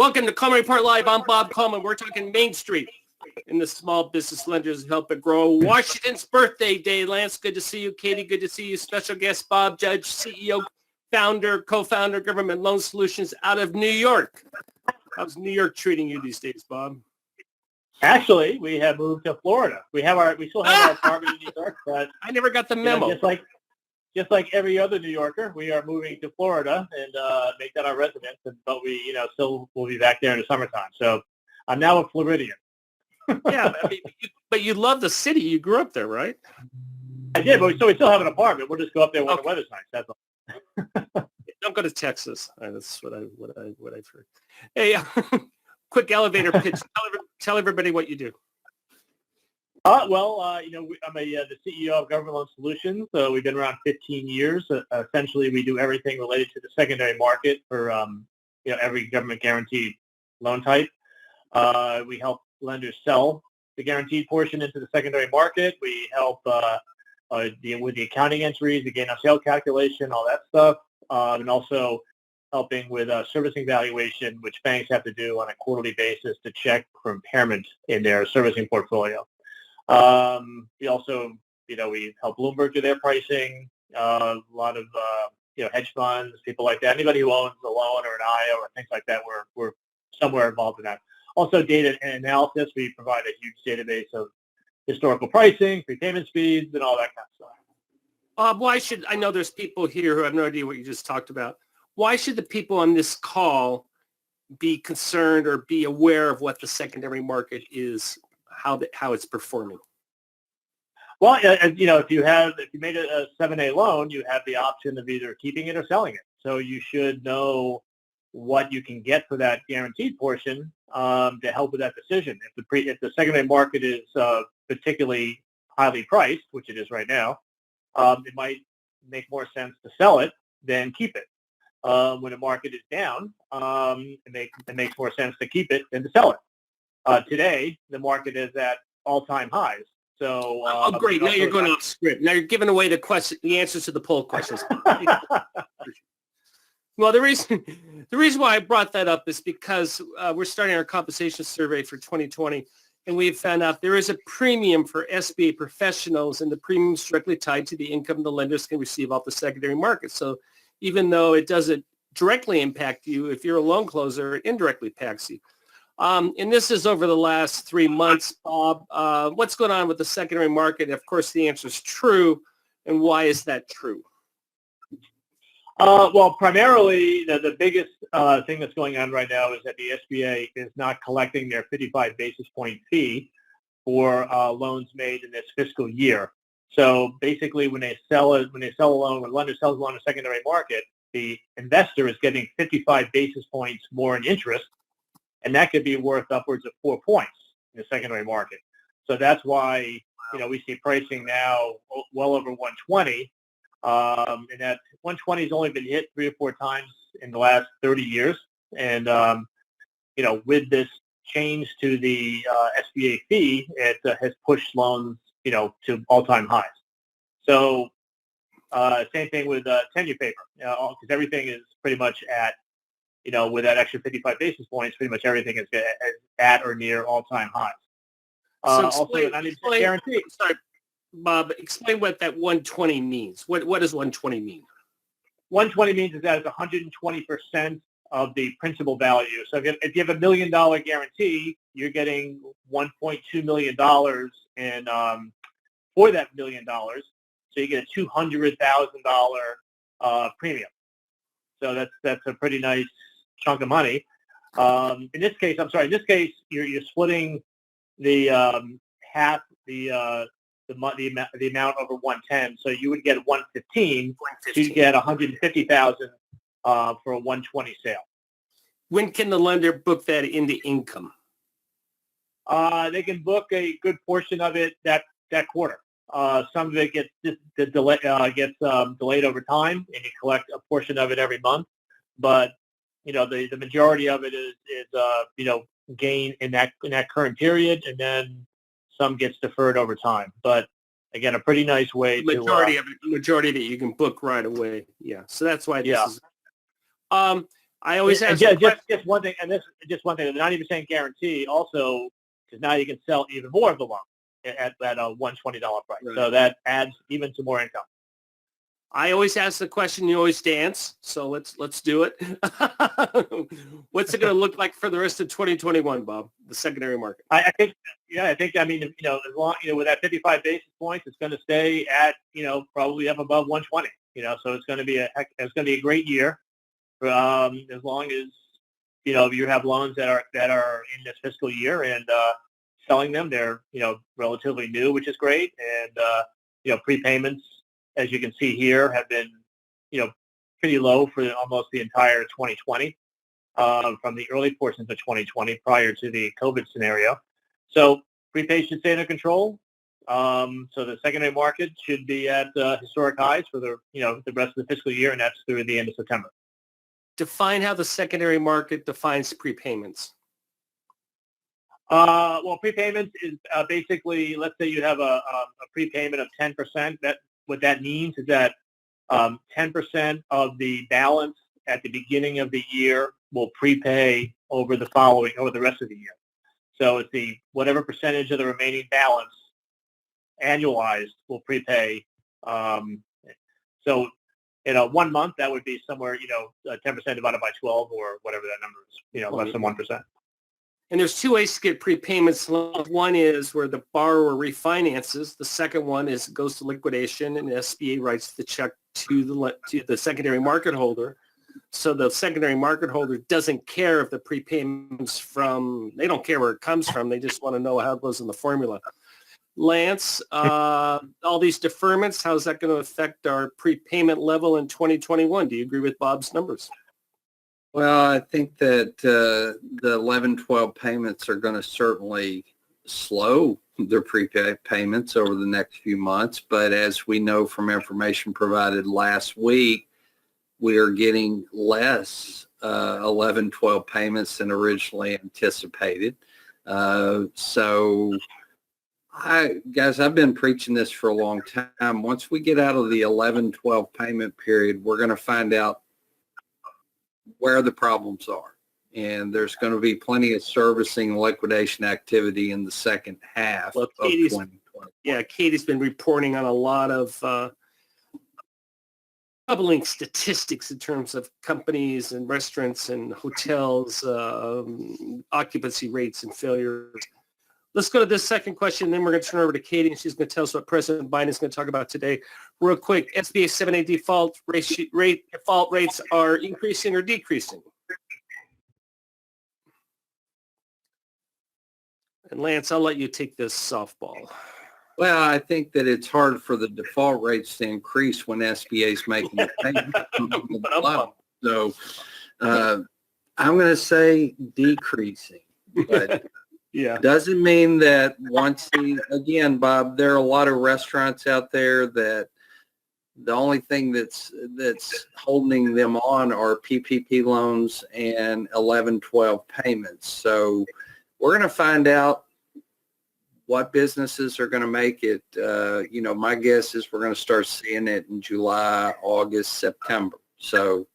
Welcome to Coleman Report Live. I'm Bob Coleman. We're talking Main Street and the small business lenders help it grow. Washington's birthday day. Lance, good to see you. Katie, good to see you. Special guest Bob Judge, CEO, founder, co-founder, Government Loan Solutions out of New York. How's New York treating you these days, Bob? Actually, we have moved to Florida. We still have our apartment in New York, but I never got the memo. Just like every other New Yorker, we are moving to Florida and make that our residence. But we, still will be back there in the summertime. So I'm now a Floridian. Yeah, but you love the city. You grew up there, right? I did, but we still have an apartment. We'll just go up there when the weather's nice. That's all. Don't go to Texas. That's what I've heard. Hey, quick elevator pitch. Tell everybody what you do. I'm the CEO of Government Loan Solutions. So we've been around 15 years. Essentially, we do everything related to the secondary market for every government guaranteed loan type. We help lenders sell the guaranteed portion into the secondary market. We help with the accounting entries, the gain on sale calculation, all that stuff, and also helping with servicing valuation, which banks have to do on a quarterly basis to check for impairment in their servicing portfolio. We also, we help Bloomberg do their pricing, a lot of, hedge funds, people like that. Anybody who owns a loan or an IO or things like that, we're somewhere involved in that. Also, data and analysis. We provide a huge database of historical pricing, prepayment speeds, and all that kind of stuff. I know there's people here who have no idea what you just talked about. Why should the people on this call be concerned or be aware of what the secondary market is, how it's performing? Well, if you made a 7A loan, you have the option of either keeping it or selling it. So you should know what you can get for that guaranteed portion to help with that decision. If the secondary market is particularly highly priced, which it is right now, it might make more sense to sell it than keep it. When the market is down, it makes more sense to keep it than to sell it. Today, the market is at all-time highs. So, great! Now you're going off script. Now you're giving away the answers to the poll questions. Well, the reason why I brought that up is because we're starting our compensation survey for 2020, and we've found out there is a premium for SBA professionals, and the premium is directly tied to the income the lenders can receive off the secondary market. So even though it doesn't directly impact you, if you're a loan closer, it indirectly impacts you. And this is over the last 3 months, Bob. What's going on with the secondary market? Of course, the answer is true. And why is that true? Well, primarily, the biggest thing that's going on right now is that the SBA is not collecting their 55 basis point fee for loans made in this fiscal year. So basically, when a lender sells a loan in the secondary market, the investor is getting 55 basis points more in interest, and that could be worth upwards of 4 points in the secondary market. So that's why we see pricing now well over 120, and that 120 has only been hit 3 or 4 times in the last 30 years. And with this change to the SBA fee, it has pushed loans to all-time highs. So same thing with 10-year paper, because everything is pretty much at, with that extra 55 basis points, pretty much everything is at or near all-time highs. Guarantee. Sorry, Bob, explain what that 120 means. What does 120 mean? 120 means is that it's 120% of the principal value. So if you have $1 million guarantee, you're getting $1.2 million for that $1 million. So you get a $200,000 premium. So that's a pretty nice chunk of money. In this case, you're splitting the half the amount over 110. So you would get 115. So you get 150,000 for a 120 sale. When can the lender book that into income? They can book a good portion of it that quarter. Some of it gets delayed over time, and you collect a portion of it every month. But the majority of it is gain in that current period, and then some gets deferred over time. But again, a pretty nice way majority of it you can book right away. Yeah, so that's why this is. I always And ask the question. just one thing, and this just one thing, the 90% guarantee also, because now you can sell even more of the loan at that $120 price. Right. So that adds even to more income. I always ask the question, you always dance. So let's do it. What's it going to look like for the rest of 2021, Bob, the secondary market? I think, I mean, as long, with that 55 basis points, it's going to stay at, probably up above 120, so it's going to be a great year. As long as, you have loans that are in this fiscal year and selling them, they're, relatively new, which is great. And, prepayments, as you can see here, have been, pretty low for almost the entire 2020, from the early portions of 2020 prior to the COVID scenario. So prepays should stay under control. So the secondary market should be at historic highs for the rest of the fiscal year, and that's through the end of September. Define how the secondary market defines prepayments. Well, prepayments is basically, let's say you have a prepayment of 10%. What that means is that 10% of the balance at the beginning of the year will prepay over the rest of the year. So it's whatever percentage of the remaining balance annualized will prepay. So in 1 month, that would be somewhere, 10% divided by 12 or whatever that number is, less than 1%. And there's two ways to get prepayments. One is where the borrower refinances. The second one is it goes to liquidation, and the SBA writes the check to the secondary market holder. So the secondary market holder doesn't care if the prepayments they don't care where it comes from. They just want to know how it goes in the formula. Lance, all these deferments, how's that going to affect our prepayment level in 2021? Do you agree with Bob's numbers? Well, I think that the 11-12 payments are going to certainly slow their prepayments over the next few months. But as we know from information provided last week, we are getting less 11-12 payments than originally anticipated. So, guys, I've been preaching this for a long time. Once we get out of the 11-12 payment period, we're going to find out where the problems are. And there's going to be plenty of servicing and liquidation activity in the second half of 2020. Yeah, Katie's been reporting on a lot of troubling statistics in terms of companies and restaurants and hotels, occupancy rates and failures. Let's go to this second question, then we're going to turn over to Katie, and she's going to tell us what President Biden is going to talk about today. Real quick, SBA 7A default rates are increasing or decreasing? And Lance, I'll let you take this softball. Well, I think that it's hard for the default rates to increase when SBA is making the payment. So I'm going to say decreasing, but yeah, doesn't mean that again, Bob, there are a lot of restaurants out there that the only thing that's holding them on are PPP loans and 11-12 payments. So we're going to find out what businesses are going to make it. My guess is we're going to start seeing it in July, August, September. So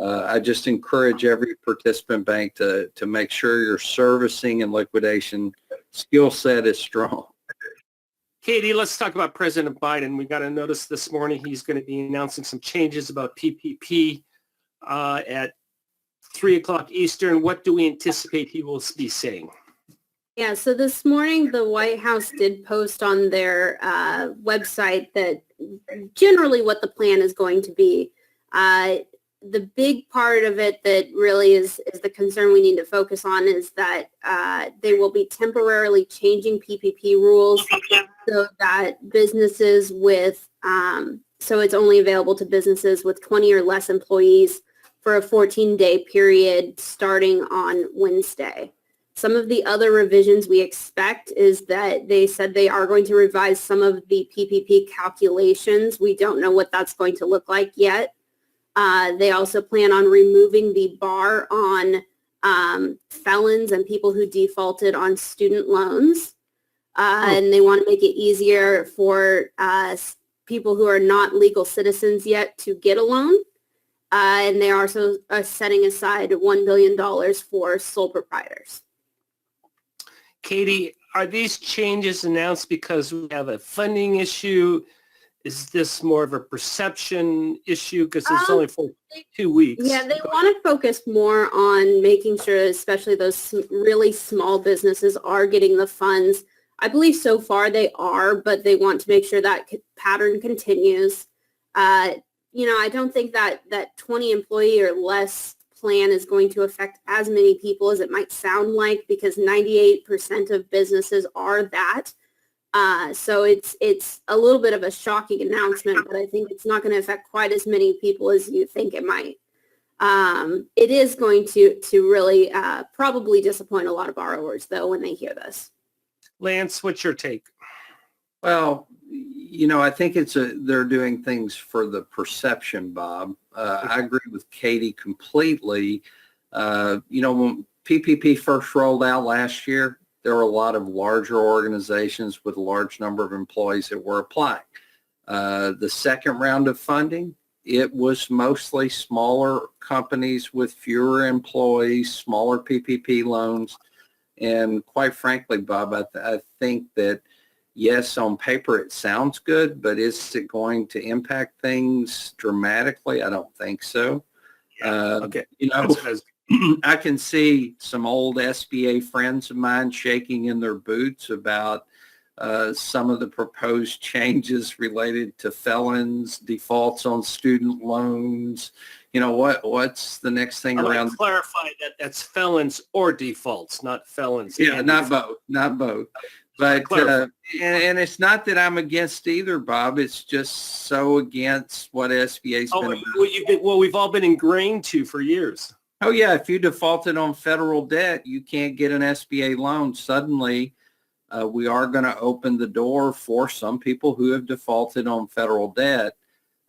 I just encourage every participant bank to make sure your servicing and liquidation skill set is strong. Katie, let's talk about President Biden. We got a notice this morning he's going to be announcing some changes about PPP at 3 o'clock Eastern. What do we anticipate he will be saying? Yeah, so this morning the White House did post on their website that generally what the plan is going to be. The big part of it that really is the concern we need to focus on is that they will be temporarily changing PPP rules so that businesses with, so it's only available to businesses with 20 or less employees for a 14-day period starting on Wednesday. Some of the other revisions we expect is that they said they are going to revise some of the PPP calculations. We don't know what that's going to look like yet. They also plan on removing the bar on felons and people who defaulted on student loans. And they want to make it easier for people who are not legal citizens yet to get a loan. and they are also setting aside $1 billion for sole proprietors. Katie, are these changes announced because we have a funding issue? Is this more of a perception issue because it's only for 2 weeks? Yeah, they want to focus more on making sure, especially those really small businesses are getting the funds. I believe so far they are, but they want to make sure that pattern continues. I don't think that 20 employee or less plan is going to affect as many people as it might sound like, because 98% of businesses are that. So it's a little bit of a shocking announcement, but I think it's not going to affect quite as many people as you think it might. It is going to really probably disappoint a lot of borrowers, though, when they hear this. Lance, what's your take? Well, I think they're doing things for the perception, Bob. I agree with Katie completely. When PPP first rolled out last year, there were a lot of larger organizations with a large number of employees that were applying. The second round of funding, it was mostly smaller companies with fewer employees, smaller PPP loans. And quite frankly, Bob, I think that, yes, on paper it sounds good, but is it going to impact things dramatically? I don't think so. Okay. I can see some old SBA friends of mine shaking in their boots about some of the proposed changes related to felons, defaults on student loans. What's the next thing I'd around? like to clarify that that's felons or defaults, not felons. Yeah, not both. But and it's not that I'm against either, Bob. It's just so against what SBA's been about. We've all been ingrained to for years. Oh yeah, if you defaulted on federal debt, you can't get an SBA loan. Suddenly, we are going to open the door for some people who have defaulted on federal debt.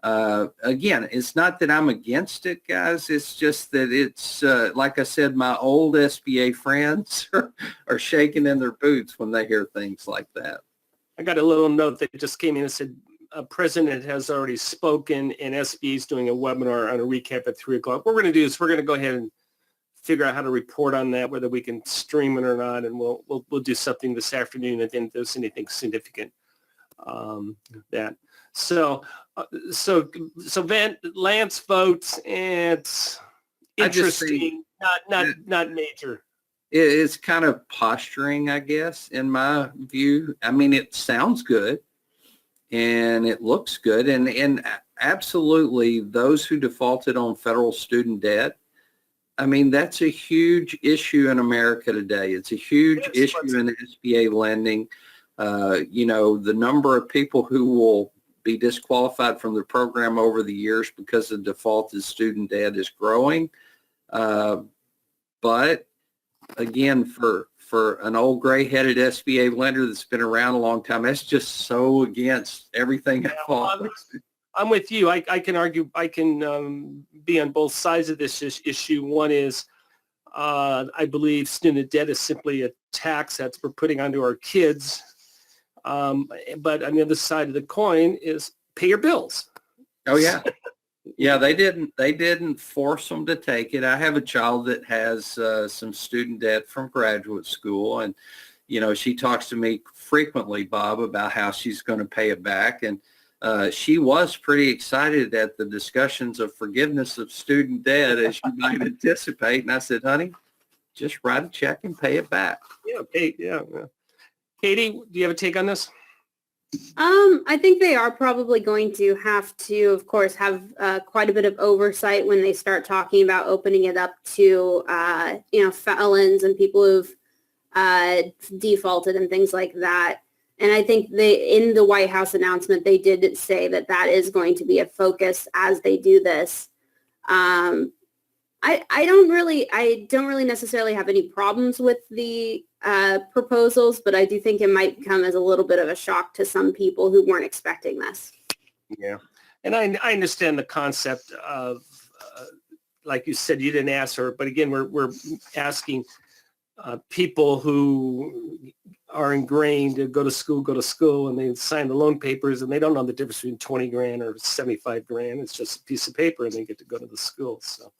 Again, it's not that I'm against it, guys. It's just that it's, like I said, my old SBA friends are shaking in their boots when they hear things like that. I got a little note that just came in and said, President has already spoken and SBA is doing a webinar on a recap at 3 o'clock. What we're going to do is we're going to go ahead and figure out how to report on that, whether we can stream it or not, and we'll do something this afternoon if there's anything significant that. So Lance votes, and it's interesting, not major. It's kind of posturing, I guess, in my view. I mean, it sounds good and it looks good, and absolutely those who defaulted on federal student debt, I mean, that's a huge issue in America today. It's a huge issue in SBA lending. The number of people who will be disqualified from the program over the years because of defaulted student debt is growing. But again, for an old gray-headed SBA lender that's been around a long time, that's just so against everything. I'm with you. I can argue. I can be on both sides of this issue. One is I believe student debt is simply a tax that we're putting onto our kids. But on the other side of the coin is pay your bills. Oh yeah. Yeah, they didn't force them to take it. I have a child that has some student debt from graduate school, and she talks to me frequently, Bob, about how she's going to pay it back, and she was pretty excited at the discussions of forgiveness of student debt, as you might anticipate. And I said, honey, just write a check and pay it back. Yeah, okay, yeah. Katie, do you have a take on this? I think they are probably going to have to, of course, have quite a bit of oversight when they start talking about opening it up to, felons and people who've defaulted and things like that. And I think in the White House announcement, they did say that is going to be a focus as they do this. I don't really necessarily have any problems with the proposals, but I do think it might come as a little bit of a shock to some people who weren't expecting this. Yeah, and I understand the concept of, like you said, you didn't ask her, but again, we're asking people who are ingrained to go to school, and they sign the loan papers, and they don't know the difference between 20 grand or 75 grand. It's just a piece of paper, and they get to go to the school. So,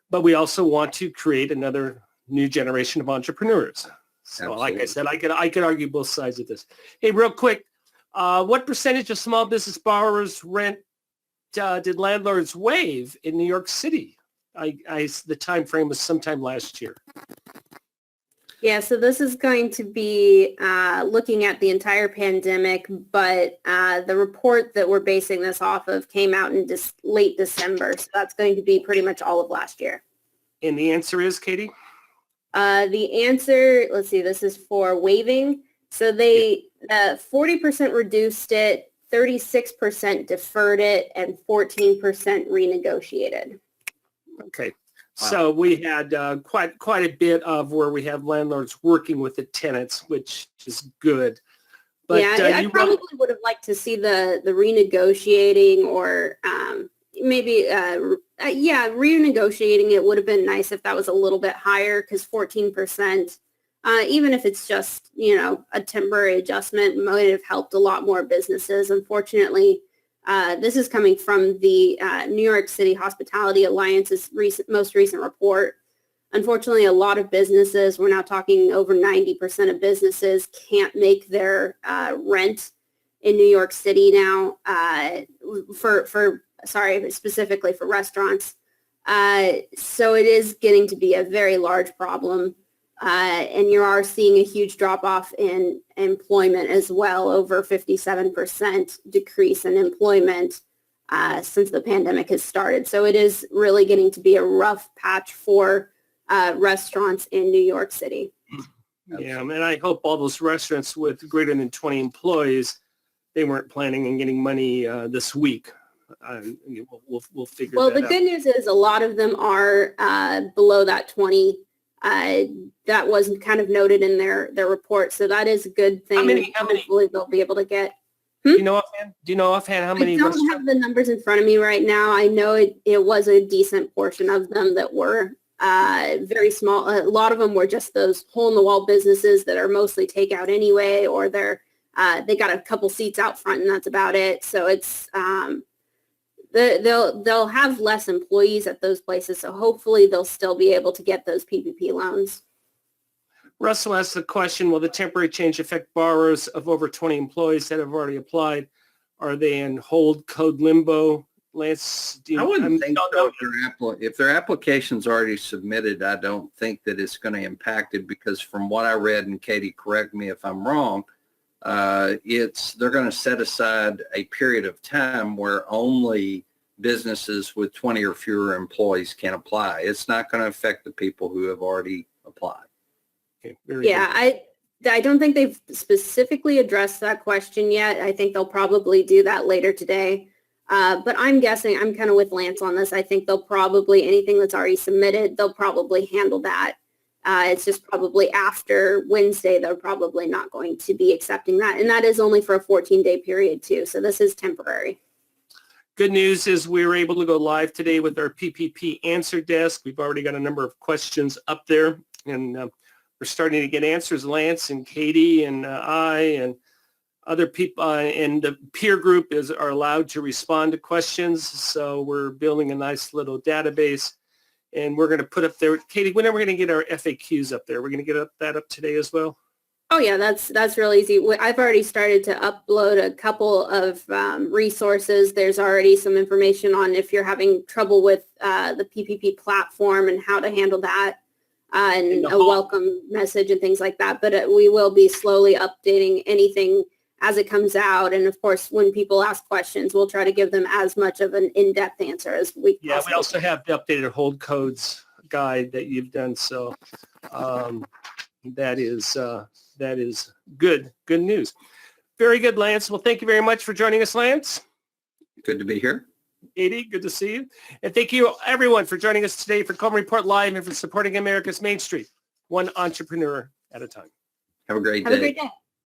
but we also want to create another new generation of entrepreneurs. So, like I said, I could argue both sides of this. Hey, real quick, what percentage of small business borrowers rent did landlords waive in New York City? The time frame was sometime last year. Yeah, so this is going to be looking at the entire pandemic, but the report that we're basing this off of came out in late December, so that's going to be pretty much all of last year. And the answer is, Katie? The answer, let's see, this is for waiving. So they 40% reduced it, 36% deferred it, and 14% renegotiated. Okay. Wow. So we had quite a bit of where we have landlords working with the tenants, which is good. But yeah, I probably would have liked to see the renegotiating or maybe renegotiating. It would have been nice if that was a little bit higher, because 14%, even if it's just, a temporary adjustment, might have helped a lot more businesses. Unfortunately, this is coming from the New York City Hospitality Alliance's most recent report. Unfortunately, a lot of businesses, we're now talking over 90% of businesses, can't make their rent in New York City now, specifically for restaurants. So it is getting to be a very large problem. And you are seeing a huge drop-off in employment as well, over 57% decrease in employment since the pandemic has started. So it is really getting to be a rough patch for restaurants in New York City. Yeah, and I hope all those restaurants with greater than 20 employees, they weren't planning on getting money this week. We'll figure that out. Well, the good news is a lot of them are below that 20. That was kind of noted in their report, so that is a good thing. How many? Hopefully they'll be able to get. Do you know offhand how many? I don't have the numbers in front of me right now. I know it was a decent portion of them that were very small. A lot of them were just those hole-in-the-wall businesses that are mostly takeout anyway, or they got a couple seats out front and that's about it. So it's they'll have less employees at those places, so hopefully they'll still be able to get those PPP loans. Russell asked the question, will the temporary change affect borrowers of over 20 employees that have already applied? Are they in hold code limbo? Lance, I wouldn't think so. If their application's already submitted, I don't think that it's going to impact it, because from what I read, and Katie, correct me if I'm wrong, they're going to set aside a period of time where only businesses with 20 or fewer employees can apply. It's not going to affect the people who have already applied. Okay, very good. I don't think they've specifically addressed that question yet. I think they'll probably do that later today. But I'm guessing, I'm kind of with Lance on this. I think they'll probably, anything that's already submitted, they'll probably handle that. It's just probably after Wednesday, they're probably not going to be accepting that. And that is only for a 14-day period too. So this is temporary. Good news is we were able to go live today with our PPP answer desk. We've already got a number of questions up there, and we're starting to get answers. Lance and Katie and I and other people and the peer group are allowed to respond to questions. So we're building a nice little database, and we're going to put up there. Katie, when are we going to get our FAQs up there? We're going to get that up today as well? Oh yeah, that's real easy. I've already started to upload a couple of resources. There's already some information on if you're having trouble with the PPP platform and how to handle that, and a welcome message and things like that. But we will be slowly updating anything as it comes out. And of course, when people ask questions, we'll try to give them as much of an in-depth answer as we possibly can. We also have the updated hold codes guide that you've done. So that is good news. Very good, Lance. Well, thank you very much for joining us, Lance. Good to be here. Katie, good to see you. And thank you, everyone, for joining us today for Coleman Report Live and for supporting America's Main Street, one entrepreneur at a time. Have a great day. Have a great day.